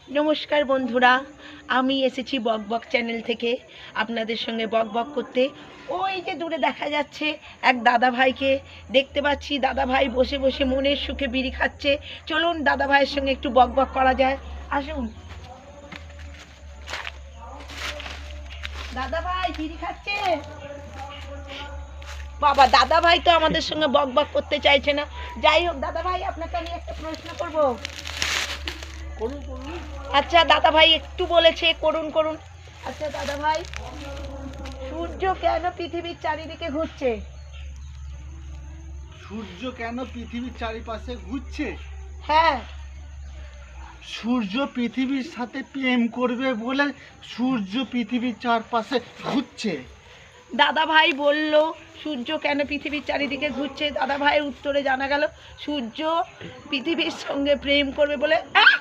নমস্কার বন্ধুরা, আমি এসেছি বকবক চ্যানেল থেকে আপনাদের সঙ্গে বকবক করতে। ওই যে দূরে দেখা যাচ্ছে এক দাদা ভাইকে দেখতে পাচ্ছি। দাদা ভাই বসে বসে মনের সুখে বিড়ি খাচ্ছে। চলুন দাদা ভাইয়ের সঙ্গে একটু বকবক করা যায়, আসুন। দাদা ভাই বিড়ি খাচ্ছে। বাবা, দাদা ভাই তো আমাদের সঙ্গে বকবক করতে চাইছে না। যাই হোক দাদা ভাই, আপনাকে আমি একটা প্রশ্ন করব। আচ্ছা দাদা ভাই একটু বলেছে করুন করুন। আচ্ছা দাদা ভাই, সূর্য কেন পৃথিবীর চারিদিকে ঘুরছে? সূর্য কেন পৃথিবীর চারিপাশে ঘুরছে? হ্যাঁ। সূর্য পৃথিবীর সাথে প্রেম করবে বলে সূর্য পৃথিবীর চারপাশে ঘুরছে। দাদা ভাই বলল সূর্য কেন পৃথিবীর চারিদিকে ঘুরছে, দাদা ভাইয়ের উত্তরে জানা গেল সূর্য পৃথিবীর সঙ্গে প্রেম করবে বলে।